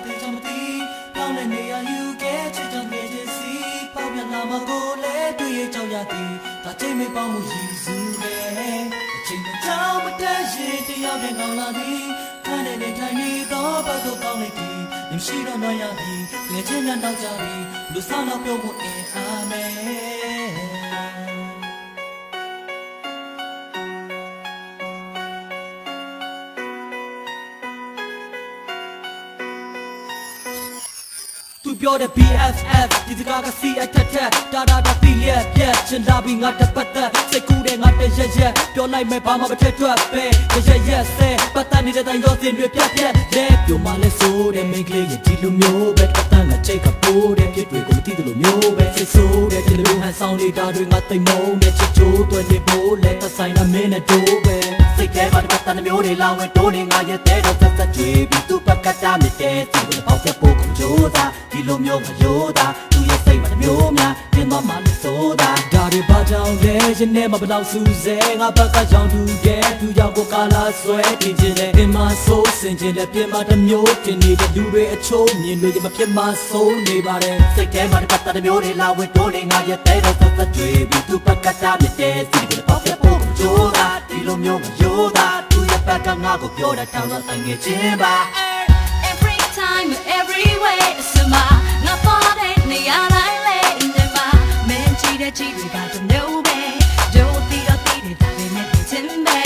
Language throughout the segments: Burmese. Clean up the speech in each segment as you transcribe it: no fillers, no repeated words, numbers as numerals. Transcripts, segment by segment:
သေးချင်မသိပြောင်းလဲနေရယူခဲ့ချစ်ကြောင့်နေခြင်းစီပေါက်ပြန်လာမကိုလဲတွေ့ရကြောက်ရသည်ဒါချိန်မပေါင်းမှုရည်စူးခဲ့အချိန်မကြောက်မတတ်ရင်တရားပြန်ကောင်းလာသည်ခန်းနဲ့ထိုင်နေတော့ဘက်ကိုကောင်းနေသည်မရှိတော့တော့ရသည်ငယ်ချင်းနဲ့တော့ကြသည်လူဆောင်တော့ပြုံးဖို့အင်အားမဲသူပြောတဲ့ BFF ဒီစကားကစီအထက်ထက်တာတီလျက်ပြက်ချင်လာပြီးငါတပတ်သက်စိတ်ကူးတဲ့ငါတရက်ပြောလိုက်မယ်ဘာမှမထက်ထွက်ပဲရက်ဆဲပတ်သက်နေတဲ့တိုင်းရောစင်တွေပြက်လဲပြောမှလဲဆိုတဲ့မိန်းကလေးရဲ့ဒီလိုမျိုးပဲပတ်သက်ငါချိတ်ကပိုးတဲ့ဖြစ်တွေကိုမသိသလိုမျိုးပဲစိတ်ဆိုးတဲ့ဒီလိုဟန်ဆောင်နေတာတွေငါသိမ့်မုန်းတဲ့ချစ်ချိုးတွေနေဖို့လဲသက်ဆိုင်တာမင်းနဲ့တို့ပဲစိတ်ထဲမှာပတ်သက်မျိုးတွေလာဝင်တိုးနေငါရဲ့တဲ့တော့သက်သက်ကြွေးပြီးသူ့ဘက်ကတားမြစ်တဲ့စီကိုပေါက်တဲ့ပို့ကိုကြိုးစားဒီလိုမျိုးမရိုးသားသူရဲ့စိတ်မှာမျိုးများပြင်းသွားမှလည်းဆိုတာဒါတွေဘာကြောင့်လဲရင်ထဲမှာဘလောက်စူးစဲငါဘက်ကကြောင်တူတဲ့သူကြောင့်ကိုကာလာဆွဲတင်ခြင်းနဲ့အင်မဆိုးစင်ခြင်းနဲ့ပြင်မတစ်မျိုးတင်နေတဲ့လူတွေအချိုးမြင်လို့ရမဖြစ်မှဆိုးနေပါတယ်စိတ်ထဲမှာပတ်သက်တဲ့မျိုးတွေလာဝင်တိုးနေငါရဲ့တဲ့တော့သက်သက်ကြွေးပြီးသူ့ဘက်ကတားမြစ်တဲ့စီကိုပေါက်တဲ့ပို့ကိုကြိုးစားဒီလိုမျိုးမရိုးသားသူရဲ့ဘက်ကငါကိုပြောတဲ့တောင်းတော့တန်ငယ်ချင်းပါ Every time every way စမငါပေါ်တဲ့နေရာတိုင်းလေနေမှာမင်းချီတဲ့ချီတွေကတမျိုးပဲဒို့တီတော့တီတဲ့ဒါပေမဲ့ချင်ပဲ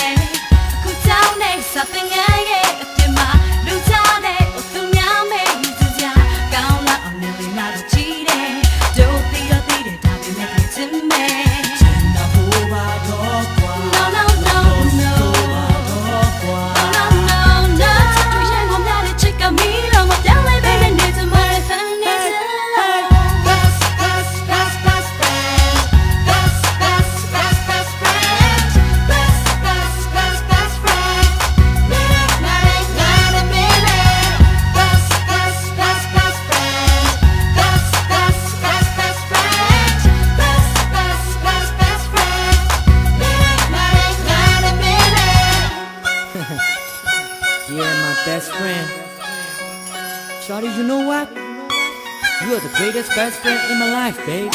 အခုတောင်းနေစပင်ငယ်ရဲ့အပြင်မှာလူချတဲ့သူများမဲယူစရာကောင်းလာအောင်နေလာတော့ချီတဲ့ဒို့တီတော့တီတဲ့ဒါပေမဲ့ချင်ပဲ ချင်တာဘိုးပါတော့ကွာ No no no no no no no ချစ်ရင်ငါများတဲ့ချစ်ကမီတော့မပြောင်းလဲပဲနေစမှာဖန်နေစလား Yeah, my best friend. Shawty, you know what? You are the greatest best friend in my life, babe.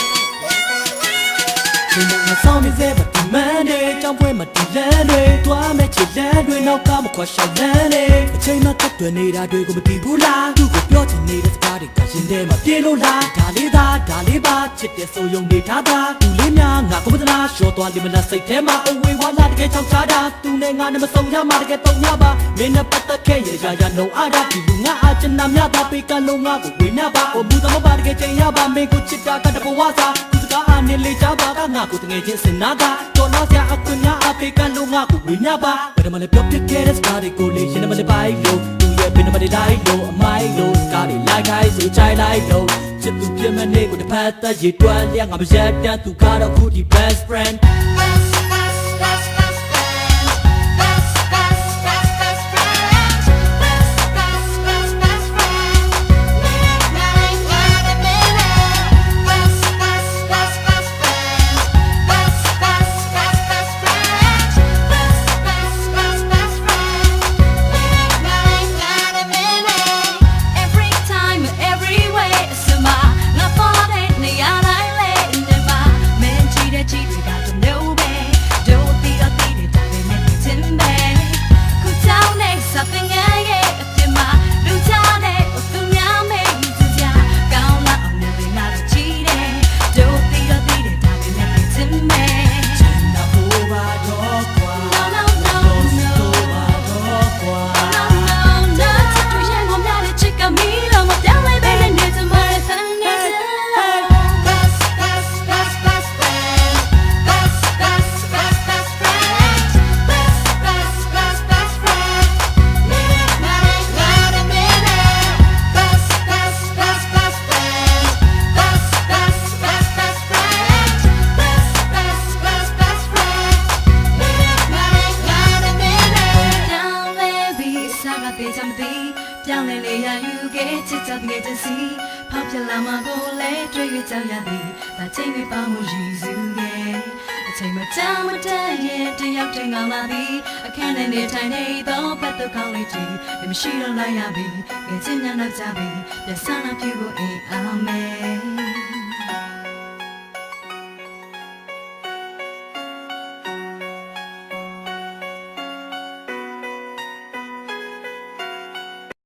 ဒီနေ့ဆောင်နေစေပါဒီမန်နေကြောင်းပွဲမှာဒီလမ်းတွေတွားမဲ့ချစ်လမ်းတွေနောက်ကမခွာရှောက်လမ်းနေအချိန်မှတက်တွယ်နေတာတွေကိုမတည်ဘူးလားသူ့ကိုပြောချင်နေတဲ့စကားတွေကရှင်ထဲမှာပြေလို့လားဒါလေးပါချစ်တဲ့ဆိုယုံနေထားတာသူလေးများငါကမ္ဘာလားရှော့သွားလိမလားစိတ်ထဲမှာအဝေးဝါလာတကယ်ချောက်ချတာသူနဲ့ငါနဲ့မဆုံးရမှာတကယ်တော့ညပါမင်းနဲ့ပတ်သက်ခဲ့ရလုံအားတာဒီလူငါအချင်နာများတာပေကလုံးငါကိုဝေမျှပါဟိုဘူးသမပါတကယ်ချိန်ရပါမင်းကိုချစ်တာကတဘဝစားအာနေလေချပါကငါကိုတငယ်ချင်းစင်နာကတော်လာစရာအခွင့်များအဖေကလုံးငါကိုဝေမျှပါဘယ်မှာလဲပြောပြခဲ့တဲ့စကားတွေကိုလေရင်မလေးပိုင်လို့သူရဲ့ဘယ်မှာလဲလိုက်လို့အမိုင်းလို့စကားတွေလိုက်ခိုင်းဆိုချိုင်လိုက်လို့ချစ်သူပြမနေကိုတစ်ဖက်သက်ရည်တွန်းလျက်ငါမရက်တန်းသူကတော့ခုဒီ best friendပြောင်းလဲနေရယူခဲ့ချစ်တဲ့ငယ်ချင်းစီဖောက်ပြလာမှကိုလဲတွေ့ရကြရသည်ဒါချိန်တွေပါမှုရည်စူးခဲ့အ ချိန်မတမ်းမတမ်းရင်တယောက်တင်ကောင်းလာပြီအခန်းထဲနေထိုင်နေတော့ပတ်သက်ကောင်းလေးကြည့်မရှိတော့လိုက်ရပြီငယ်ချင်းများနောက်ကြပြီပြန်ဆန်းလာပြဖို့အိမ်အောင်မယ်